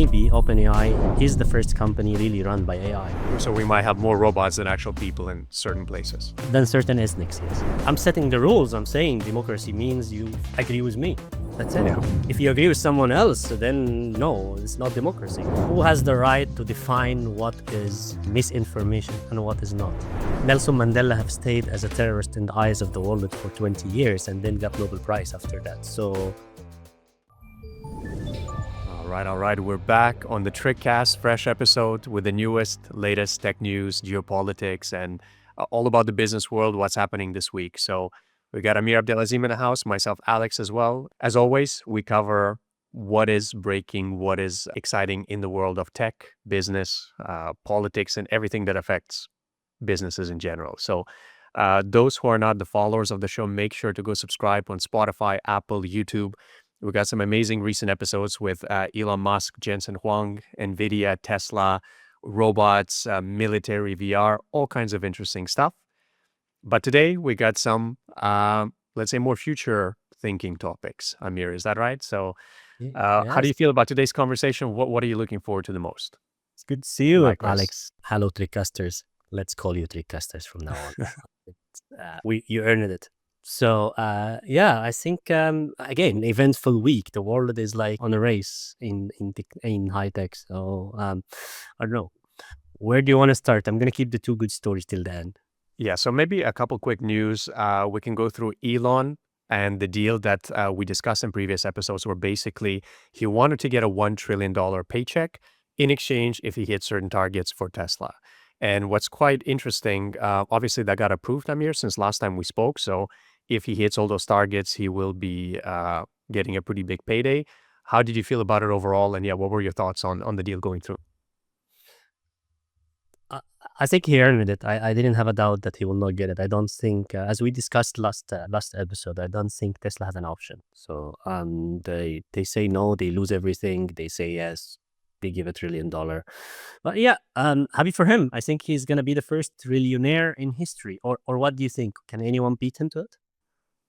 maybe OpenAI is the first company really run by AI. So we might have more robots than actual people in certain places. Than certain ethnics, yes. I'm setting the rules. I'm saying democracy means you agree with me. That's it. Yeah. If you agree with someone else, then no, it's not democracy. Who has the right to define what is misinformation and what is not? Nelson Mandela have stayed as a terrorist in the eyes of the world for 20 years and then got Nobel Prize after that. So All right. We're back on the TrickCast, fresh episode with the newest, latest tech news, geopolitics, and all about the business world, what's happening this week. So we got Amir Abdelazim in the house, myself, Alex as well. As always, we cover what is breaking, what is exciting in the world of tech, business, politics, and everything that affects businesses in general. So those who are not the followers of the show, make sure to go subscribe on Spotify, Apple, YouTube. We got some amazing recent episodes with Elon Musk, Jensen Huang, NVIDIA, Tesla, robots, military VR, all kinds of interesting stuff. But today we got some, let's say, more future thinking topics. Amir, is that right? So how do you feel about today's conversation? What are you looking forward to the most? it's good to see you, Likewise. Alex. Hello, TrickCasters. Let's call you TrickCasters from now on. You earned it. So I think again, eventful week. The world is like on a race in high tech. So I don't know. Where do you want to start? I'm gonna keep the two good stories till the end. Yeah, so maybe a couple quick news. We can go through Elon and the deal that we discussed in previous episodes, where basically he wanted to get a $1 trillion paycheck in exchange if he hit certain targets for Tesla. And what's quite interesting, obviously that got approved, Amir, since last time we spoke. So if he hits all those targets, he will be getting a pretty big payday. How did you feel about it overall? And what were your thoughts on the deal going through? I think he earned it. I didn't have a doubt that he will not get it. I don't think, as we discussed last episode, I don't think Tesla has an option. So they say no, they lose everything. They say yes, they give $1 trillion. But yeah, happy for him. I think he's gonna be the first trillionaire in history. Or what do you think? Can anyone beat him to it?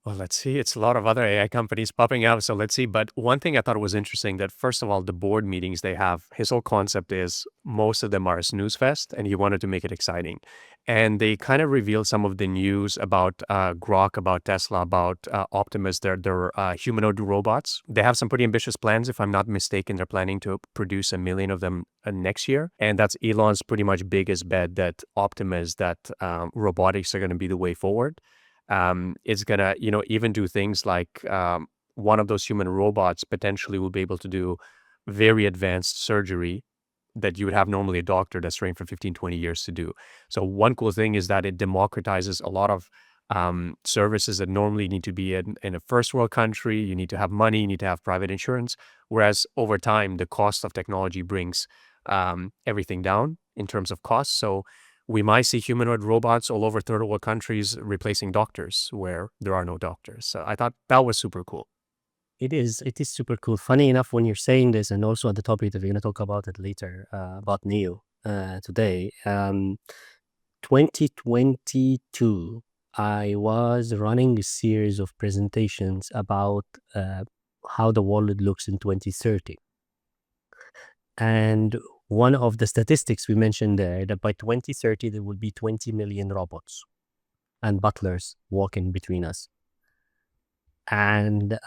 Well, let's see. It's a lot of other AI companies popping up. So let's see. But one thing I thought was interesting that, first of all, the board meetings they have, his whole concept is most of them are a snooze fest, and he wanted to make it exciting. And they kind of revealed some of the news about Grok, about Tesla, about Optimus, their humanoid robots. They have some pretty ambitious plans. If I'm not mistaken, they're planning to produce 1 million of them next year. And that's Elon's pretty much biggest bet, that Optimus, that robotics are going to be the way forward. It's gonna, even do things like one of those human robots potentially will be able to do very advanced surgery that you would have normally a doctor that's trained for 15, 20 years to do. So one cool thing is that it democratizes a lot of services that normally need to be in a first world country. You need to have money, you need to have private insurance. Whereas over time, the cost of technology brings everything down in terms of costs. So we might see humanoid robots all over third world countries replacing doctors where there are no doctors. So I thought that was super cool. It is super cool. Funny enough, when you're saying this, and also on the topic that we're going to talk about it later, about Neo today, 2022, I was running a series of presentations about how the world looks in 2030. And one of the statistics we mentioned there, that by 2030, there will be 20 million robots and butlers walking between us. And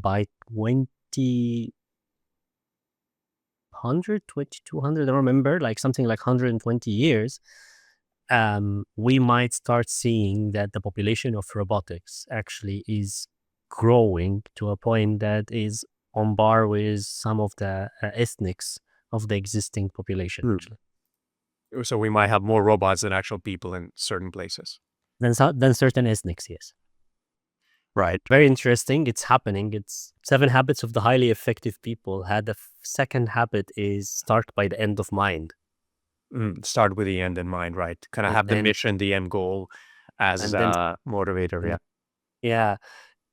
by 2200, I don't remember, like something like 120 years, we might start seeing that the population of robotics actually is growing to a point that is on par with some of the ethnics of the existing population. Actually. So we might have more robots than actual people in certain places. Than certain ethnics, yes. Right. Very interesting. It's happening. It's 7 habits of the highly effective people. Had the second habit is start by the end of mind. Start with the end in mind, right? Kind of have the mission, the end goal as a motivator. Yeah. Yeah.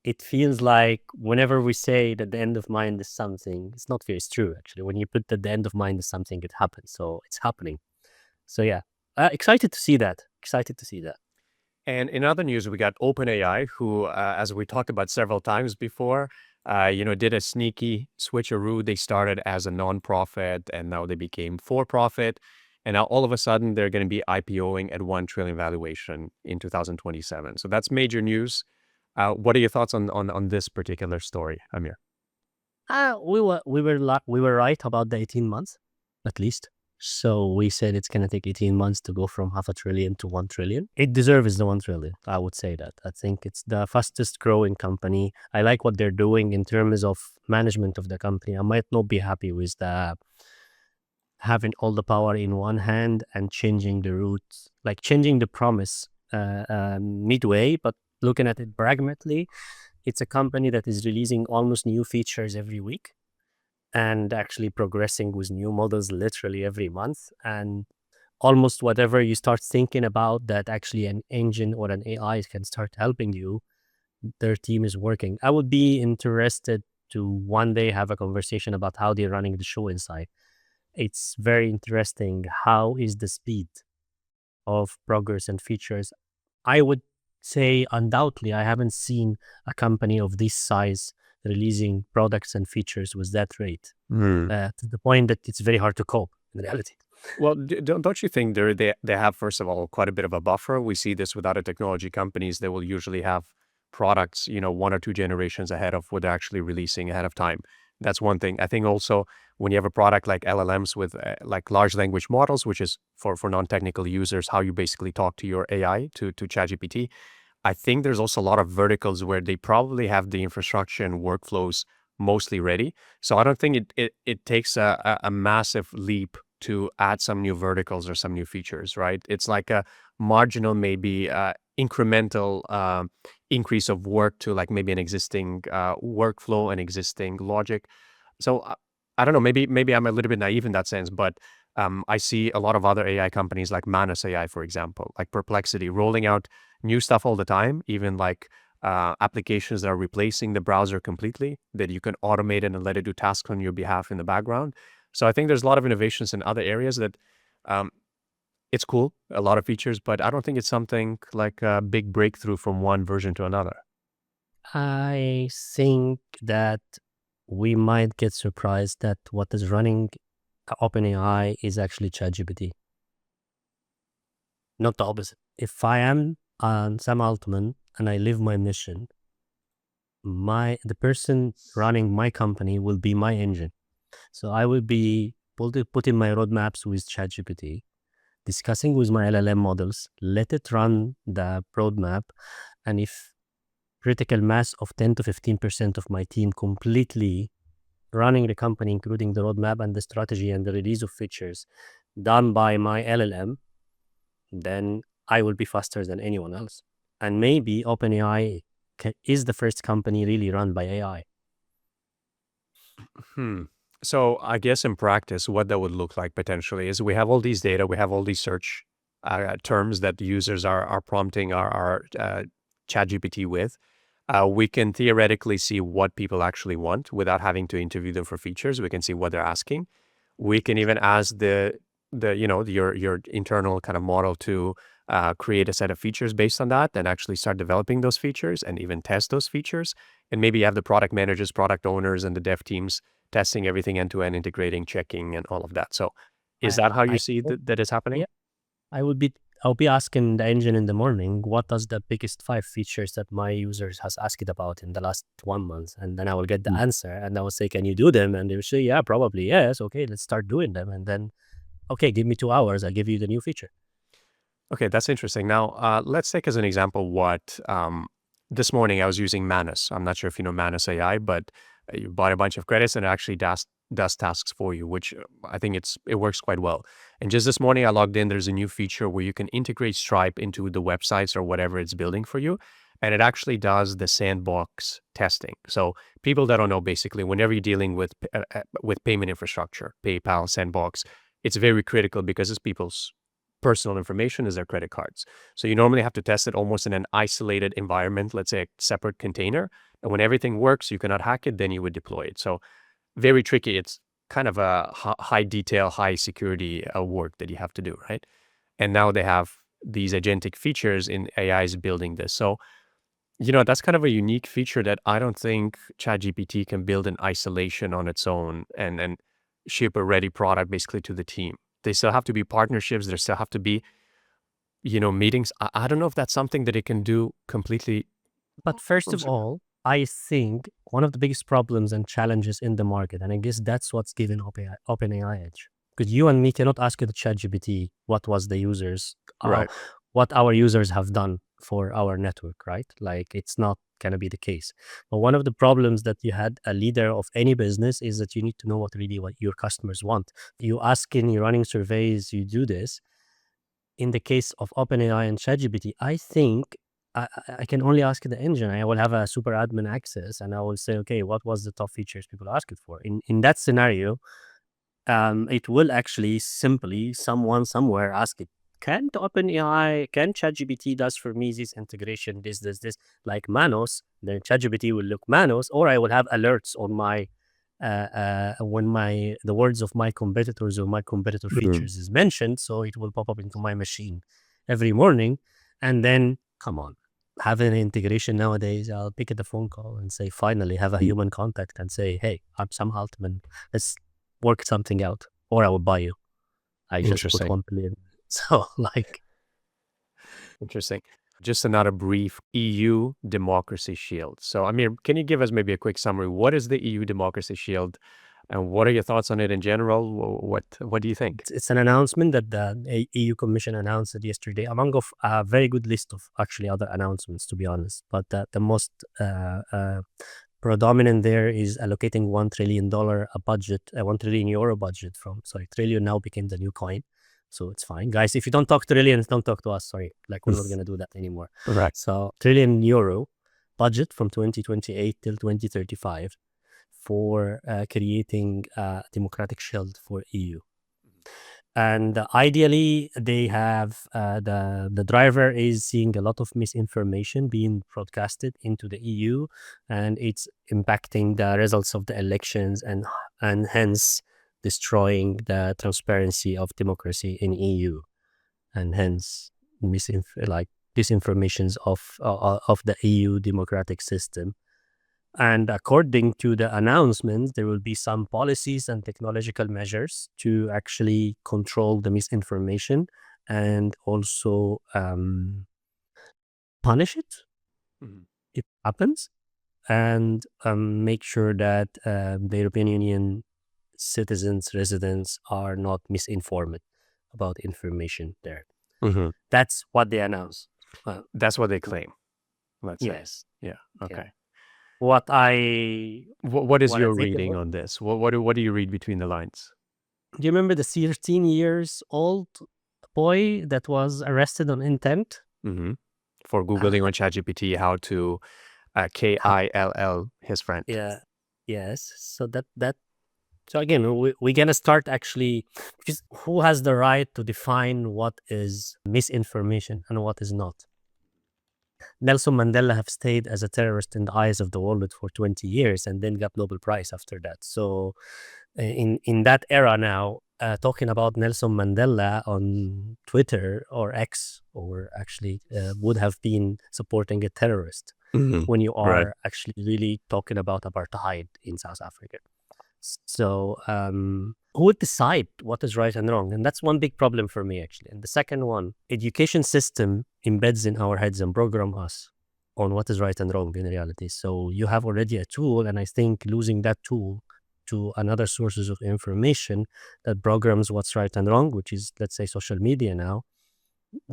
It feels like whenever we say that the end of mind is something, it's not very true, actually. When you put that the end of mind is something, it happens. So it's happening. So yeah, excited to see that. And in other news, we got OpenAI, who, as we talked about several times before, did a sneaky switcheroo. They started as a nonprofit and now they became for profit. And now all of a sudden they're going to be IPOing at 1 trillion valuation in 2027. So that's major news. What are your thoughts on this particular story, Amir? We were right about the 18 months, at least. So we said it's gonna take 18 months to go from half a trillion to 1 trillion. It deserves the 1 trillion. I would say that. I think it's the fastest growing company. I like what they're doing in terms of management of the company. I might not be happy with the having all the power in one hand and changing the route, like changing the promise midway, but looking at it pragmatically, it's a company that is releasing almost new features every week and actually progressing with new models literally every month. And almost whatever you start thinking about that actually an engine or an AI can start helping you, their team is working. I would be interested to one day have a conversation about how they're running the show inside. It's very interesting. How is the speed of progress and features? I would say undoubtedly I haven't seen a company of this size releasing products and features with that rate, to the point that it's very hard to cope in reality. Well, don't you think they have, first of all, quite a bit of a buffer? We see this with other technology companies. They will usually have products, 1 or 2 generations ahead of what they're actually releasing ahead of time. That's one thing. I think also when you have a product like LLMs with like large language models, which is for non-technical users, how you basically talk to your AI, to ChatGPT. I think there's also a lot of verticals where they probably have the infrastructure and workflows mostly ready. So I don't think it takes a massive leap to add some new verticals or some new features, right? It's like a marginal, maybe incremental increase of work to like maybe an existing workflow, an existing logic. So I don't know, maybe I'm a little bit naive in that sense, but I see a lot of other AI companies like Manus AI, for example, like Perplexity, rolling out new stuff all the time, even like applications that are replacing the browser completely, that you can automate it and let it do tasks on your behalf in the background. So I think there's a lot of innovations in other areas that um, it's cool, a lot of features, but I don't think it's something like a big breakthrough from one version to another. I think that we might get surprised that what is running OpenAI is actually ChatGPT, not the opposite. If I am Sam Altman and I live my mission, the person running my company will be my engine. So I will be putting my roadmaps with ChatGPT, discussing with my LLM models, let it run the roadmap, and if critical mass of 10 to 15% of my team completely running the company, including the roadmap and the strategy and the release of features done by my LLM, then I will be faster than anyone else. And maybe OpenAI is the first company really run by AI. Hmm. So I guess in practice, what that would look like potentially is we have all these data, we have all these search terms that the users are prompting our ChatGPT with. We can theoretically see what people actually want without having to interview them for features. We can see what they're asking. We can even ask your internal kind of model to create a set of features based on that, and actually start developing those features and even test those features. And maybe you have the product managers, product owners, and the dev teams testing everything end to end, integrating, checking, and all of that. So, is I, that how you I see that is happening? yeah, I'll be asking the engine in the morning, what are the biggest 5 features that my users has asked about in the last 1 month? And then I will get the Mm. answer and I will say, can you do them? And they will say, yeah, probably. Yes. Okay, let's start doing them. And then, okay, give me 2 hours. I'll give you the new feature. Okay, that's interesting. Now, let's take as an example what this morning I was using Manus. I'm not sure if you know Manus AI, but you buy a bunch of credits and it actually does tasks for you, which I think it works quite well. And just this morning I logged in. There's a new feature where you can integrate Stripe into the websites or whatever it's building for you, and it actually does the sandbox testing. So people that don't know, basically, whenever you're dealing with payment infrastructure, PayPal, Sandbox, it's very critical because it's people's personal information is their credit cards. So you normally have to test it almost in an isolated environment, let's say a separate container. And when everything works, you cannot hack it, then you would deploy it. So very tricky. It's kind of a high detail, high security work that you have to do, right? And now they have these agentic features in AIs building this. So That's kind of a unique feature that I don't think ChatGPT can build in isolation on its own and ship a ready product basically to the team. They still have to be partnerships. There still have to be, meetings. I don't know if that's something that it can do completely But first from of scratch. all, I think one of the biggest problems and challenges in the market, and I guess that's what's given OpenAI edge. Because you and me cannot ask the ChatGPT what was the users, Right. what our users have done for our network, right? Like it's not gonna be the case. But one of the problems that you had a leader of any business is that you need to know what your customers want. You ask in your running surveys, you do this. In the case of OpenAI and ChatGPT, I think I can only ask the engine. I will have a super admin access, and I will say, okay, what was the top features people asked it for? In that scenario, it will actually simply someone somewhere ask it, can the OpenAI, can ChatGPT does for me this integration, this, like Manos, then ChatGPT will look Manos, or I will have alerts on my when the words of my competitors or my competitor Mhm. features is mentioned, so it will pop up into my machine every morning. And then, come on, having an integration nowadays, I'll pick up the phone call and say, finally, have a human contact and say, hey, I'm Sam Altman. Let's work something out, or I will buy you. I just put Interesting. 1 billion. So, like, Interesting. Just another brief EU democracy shield. So, Amir, can you give us maybe a quick summary? What is the EU democracy shield, and what are your thoughts on it in general? What do you think? it's an announcement that the EU Commission announced it yesterday, among of a very good list of actually other announcements, to be honest. But the most predominant there is allocating $1 trillion a budget, a €1 trillion budget from, sorry, trillion now became the new coin. So it's fine. Guys, if you don't talk trillions, don't talk to us. Sorry. Like, we're not going to do that anymore. Right. So, trillion euro budget from 2028 till 2035 for creating a democratic shield for EU. And ideally, they have the driver is seeing a lot of misinformation being broadcasted into the EU, and it's impacting the results of the elections, and hence destroying the transparency of democracy in EU, and hence like disinformations of the EU democratic system. And according to the announcements, there will be some policies and technological measures to actually control the misinformation and also punish it Mhm. if it happens, and make sure that the European Union citizens, residents are not misinformed about information there. Mhm. That's what they announce. Uh, That's what they claim, let's say. yes. Yeah. Yeah. Okay. What I What is what I your think reading about. on this? What do you read between the lines? Do you remember the 13 years old boy that was arrested on intent? Hmm. For Ah, Googling on ChatGPT how to how, KILL his friend. yeah, yes. So so again, we're gonna start actually, because who has the right to define what is misinformation and what is not? Nelson Mandela have stayed as a terrorist in the eyes of the world for 20 years and then got Nobel Prize after that. So in that era now, talking about Nelson Mandela on Twitter or X, or actually would have been supporting a terrorist Mhm. when you Right. are actually really talking about apartheid in South Africa. So who would decide what is right and wrong? And that's one big problem for me, actually. And the second one, education system embeds in our heads and program us on what is right and wrong in reality. So you have already a tool, and I think losing that tool to another sources of information that programs what's right and wrong, which is, let's say, social media now,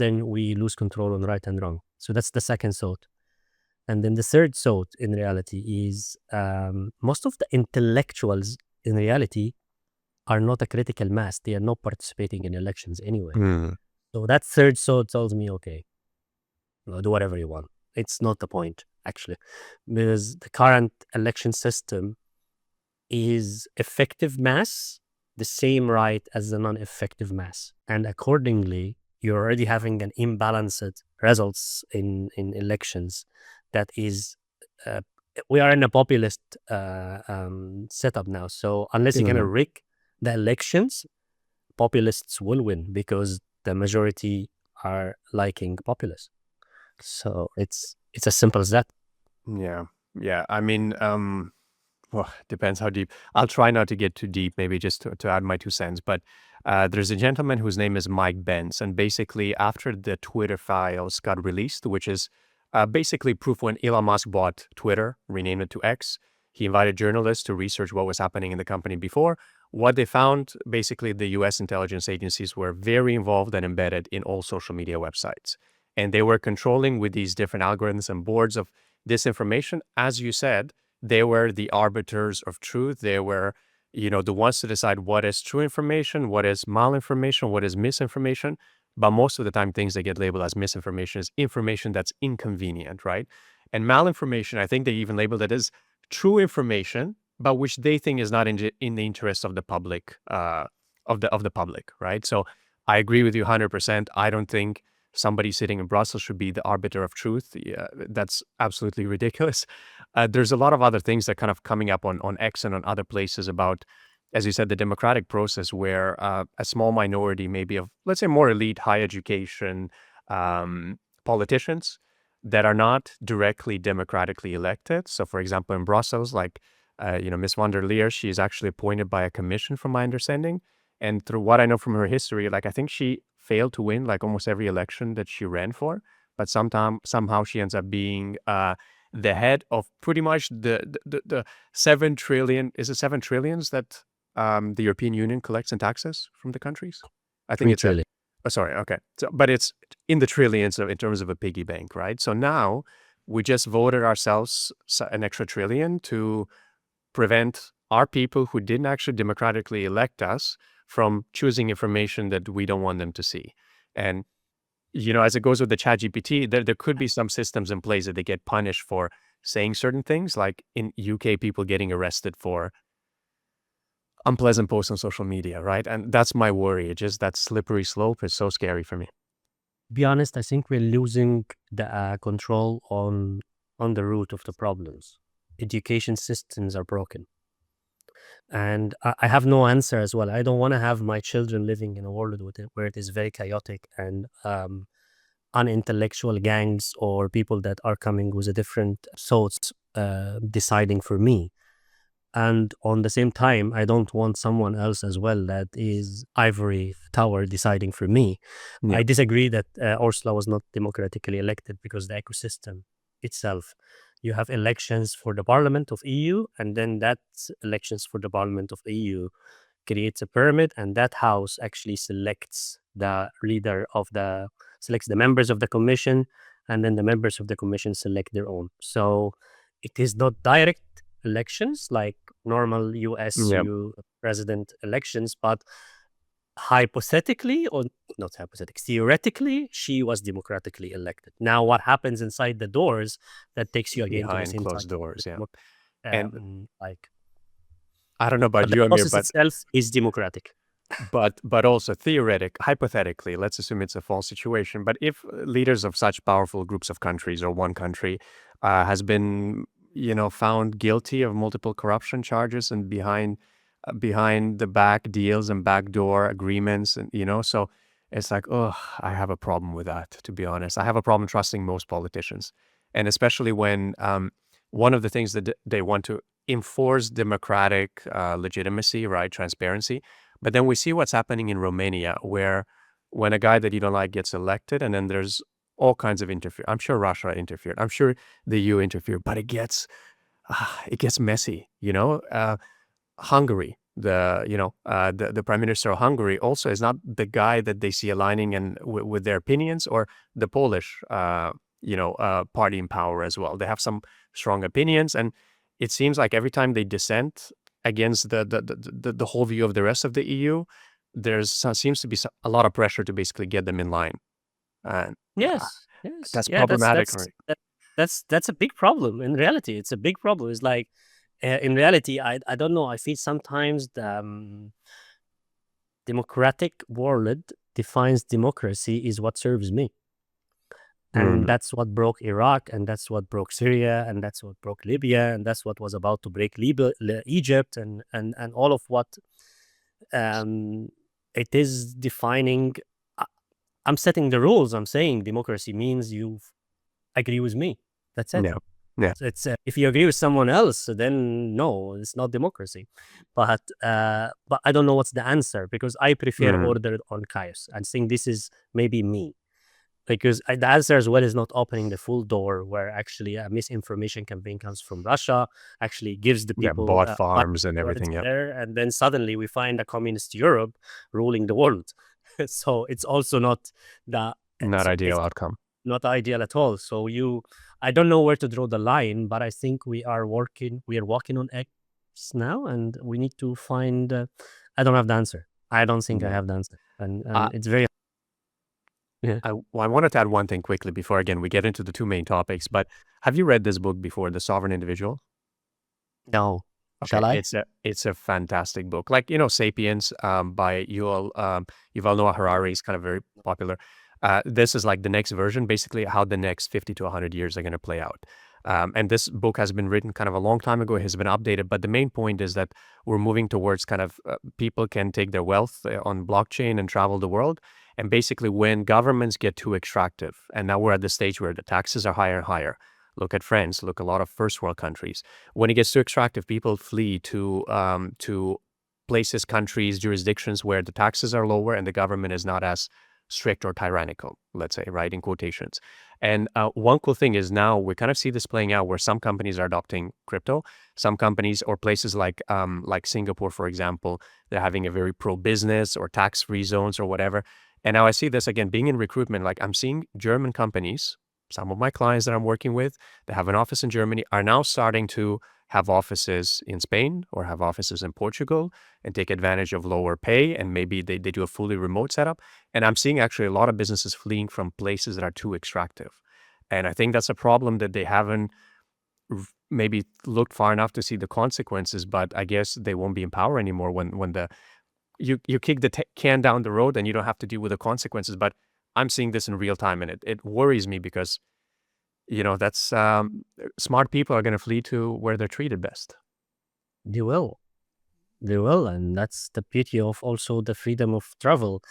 then we lose control on right and wrong. So that's the second thought. And then the third thought in reality is most of the intellectuals in reality are not a critical mass. They are not participating in elections anyway. Mm. So that third thought tells me, okay, do whatever you want. It's not the point, actually, because the current election system is effective mass the same right as the non-effective mass, and accordingly you're already having an imbalanced results in elections. That is uh, we are in a populist setup now, so unless you're going to Mhm. rig the elections, populists will win because the majority are liking populists. So it's It's as simple as that. Yeah. Yeah. I mean, well, depends how deep. I'll try not to get too deep, maybe just to add my 2 cents. But there's a gentleman whose name is Mike Benz. And basically, after the Twitter files got released, which is basically proof when Elon Musk bought Twitter, renamed it to X, he invited journalists to research what was happening in the company before. What they found, basically, the US intelligence agencies were very involved and embedded in all social media websites. And they were controlling with these different algorithms and boards of disinformation. As you said, they were the arbiters of truth. They were, the ones to decide what is true information, what is malinformation, what is misinformation. But most of the time, things that get labeled as misinformation is information that's inconvenient, right? And malinformation, I think they even labeled it as true information, but which they think is not in the interest of the public, of the public, right? So I agree with you 100%. I don't think somebody sitting in Brussels should be the arbiter of truth. Yeah, that's absolutely ridiculous. There's a lot of other things that kind of coming up on X and on other places about, as you said, the democratic process where a small minority, maybe of, let's say, more elite, high education politicians that are not directly democratically elected. So, for example, in Brussels, like, Miss van der Leer, she is actually appointed by a commission, from my understanding. And through what I know from her history, like, I think she failed to win like almost every election that she ran for, but somehow she ends up being the head of pretty much the 7 trillion. Is it 7 trillions that the European Union collects in taxes from the countries? I think 3 it's a. trillion. Oh, sorry. Okay. So, but it's in the trillions in terms of a piggy bank, right? So now we just voted ourselves an extra trillion to prevent our people who didn't actually democratically elect us from choosing information that we don't want them to see. And, as it goes with the ChatGPT, there could be some systems in place that they get punished for saying certain things, like in UK, people getting arrested for unpleasant posts on social media, right? And that's my worry. It's just that slippery slope is so scary for me. Be honest, I think we're losing the control on the root of the problems. Education systems are broken. And I have no answer as well. I don't want to have my children living in a world where it is very chaotic and unintellectual gangs or people that are coming with a different thoughts deciding for me. And on the same time, I don't want someone else as well that is ivory tower deciding for me. Yeah. I disagree that Ursula was not democratically elected because the ecosystem itself. You have elections for the Parliament of EU, and then that elections for the Parliament of EU creates a pyramid, and that house actually selects the selects the members of the commission, and then the members of the commission select their own. So it is not direct elections like normal US Yeah. president elections, but hypothetically, or not hypothetically, theoretically, she was democratically elected. Now, what happens inside the doors that takes you again to the Behind same closed time. doors. Yeah. And Like, I don't know about but the you, Amir, process but itself is democratic. but also hypothetically, let's assume it's a false situation. But if leaders of such powerful groups of countries or one country has been, found guilty of multiple corruption charges and behind the back deals and backdoor agreements, and so it's like, oh, I have a problem with that. To be honest, I have a problem trusting most politicians, and especially when one of the things that they want to enforce democratic legitimacy, right, transparency. But then we see what's happening in Romania, where when a guy that you don't like gets elected, and then there's all kinds of interference. I'm sure Russia interfered. I'm sure the EU interfered, but it gets messy. Hungary, the prime minister of Hungary also is not the guy that they see aligning and with their opinions, or the Polish, party in power as well. They have some strong opinions, and it seems like every time they dissent against the whole view of the rest of the EU, seems to be a lot of pressure to basically get them in line, and Yes, yes, that's yeah. problematic, right? That's a big problem. In reality, it's a big problem. It's like, in reality, I don't know. I feel sometimes the democratic world defines democracy is what serves me. And Mm, that's what broke Iraq, and that's what broke Syria, and that's what broke Libya, and that's what was about to break Egypt, and all of what it is defining. I- I'm setting the rules. I'm saying democracy means you agree with me. That's it. Yeah. Yeah. It's if you agree with someone else, then no, it's not democracy. But I don't know what's the answer, because I prefer Mm. order on chaos. I think this is maybe me, because the answer as well is not opening the full door where actually a misinformation campaign comes from Russia, actually gives the Yeah. people Bought farms and words everything. Yep. there, and then suddenly we find a communist Europe ruling the world. So it's also not the Not ideal it's outcome. not ideal at all. So I don't know where to draw the line, but I think we are walking on eggs now, and we need to find. I don't have the answer. I don't think I Yeah. have the answer, and Uh, it's very yeah. I wanted to add one thing quickly before, again, we get into the two main topics, but have you read this book before, The Sovereign Individual? No, Okay, shall I? it's a fantastic book. Like, *Sapiens* by Yuval Noah Harari is kind of very popular. This is like the next version, basically how the next 50 to 100 years are going to play out. And this book has been written kind of a long time ago. It has been updated, but the main point is that we're moving towards kind of people can take their wealth on blockchain and travel the world. And basically, when governments get too extractive, and now we're at the stage where the taxes are higher and higher. Look at France. Look a lot of first world countries. When it gets too extractive, people flee to places, countries, jurisdictions where the taxes are lower and the government is not as strict or tyrannical, let's say, right, in quotations. And one cool thing is now we kind of see this playing out where some companies are adopting crypto, some companies or places like Singapore, for example, they're having a very pro-business or tax-free zones or whatever. And now I see this again being in recruitment. Like I'm seeing German companies, some of my clients that I'm working with, that have an office in Germany are now starting to have offices in Spain or have offices in Portugal and take advantage of lower pay. And maybe they do a fully remote setup. And I'm seeing actually a lot of businesses fleeing from places that are too extractive. And I think that's a problem that they haven't maybe looked far enough to see the consequences, but I guess they won't be in power anymore when you kick the can down the road and you don't have to deal with the consequences. But I'm seeing this in real time, and it worries me because that's smart people are going to flee to where they're treated best. They will. They will, and that's the beauty of also the freedom of travel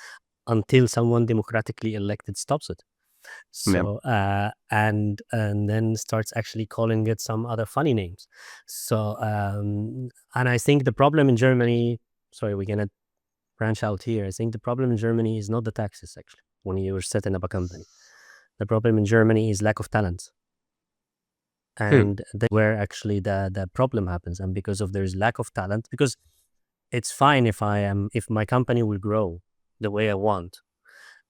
until someone democratically elected stops it. Yeah. So and then starts actually calling it some other funny names. So and I think the problem in Germany. Sorry, we're gonna branch out here. I think the problem in Germany is not the taxes actually. When you're setting up a company, the problem in Germany is lack of talent. And that's where actually the problem happens. And because of there's lack of talent, because it's fine if my company will grow the way I want,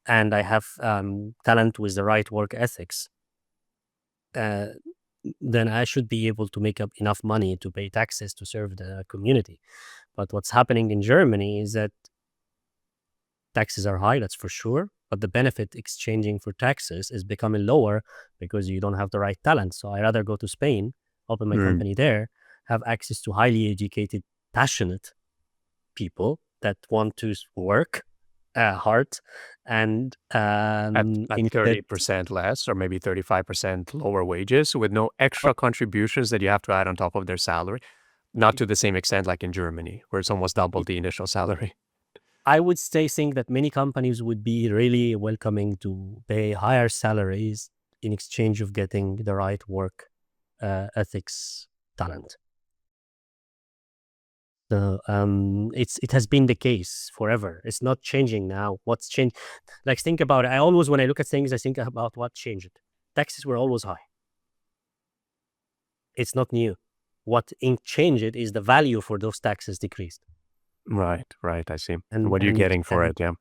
and I have talent with the right work ethics, then I should be able to make up enough money to pay taxes to serve the community. But what's happening in Germany is that taxes are high, that's for sure, but the benefit exchanging for taxes is becoming lower because you don't have the right talent. So I rather go to Spain, open my Mm. company there, have access to highly educated, passionate people that want to work hard and At instead 30% less or maybe 35% lower wages with no extra contributions that you have to add on top of their salary. Not to the same extent like in Germany, where it's almost double the initial salary. I would think that many companies would be really welcoming to pay higher salaries in exchange of getting the right work ethics talent. So it has been the case forever. It's not changing now. What's changed? Like think about it. I always, when I look at things, I think about what changed. Taxes were always high. It's not new. What changed it is the value for those taxes decreased. Right, I see. And And what are you getting for it? Yeah.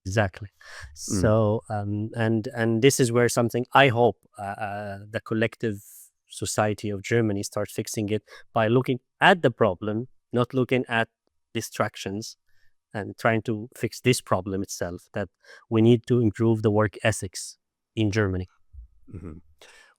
exactly. Mm. So and this is where something I hope the collective society of Germany starts fixing it by looking at the problem, not looking at distractions, and trying to fix this problem itself, that we need to improve the work ethics in Germany. Hmm.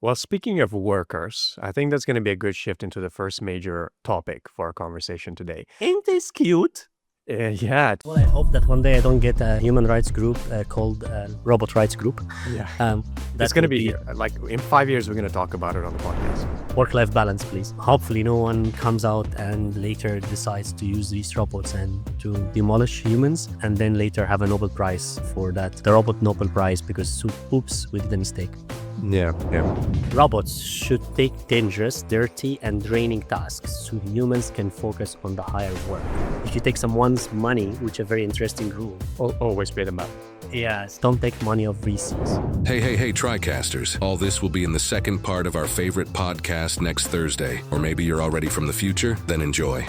Well, speaking of workers, I think that's going to be a good shift into the first major topic for our conversation today. Ain't this cute? Yeah. Well, I hope that one day I don't get a human rights group called Robot Rights Group. Yeah. That It's going to would be here. Like in 5 years, we're going to talk about it on the podcast. Work-life balance, please. Hopefully no one comes out and later decides to use these robots and to demolish humans, and then later have a Nobel Prize for that. The robot Nobel Prize, because oops, we did a mistake. Yeah, yeah. Robots should take dangerous, dirty, and draining tasks so humans can focus on the higher work. If you take someone's money, which is a very interesting rule. Always pay them back. Yes, don't take money of VCs. Hey, TriCasters. All this will be in the second part of our favorite podcast next Thursday. Or maybe you're already from the future? Then enjoy.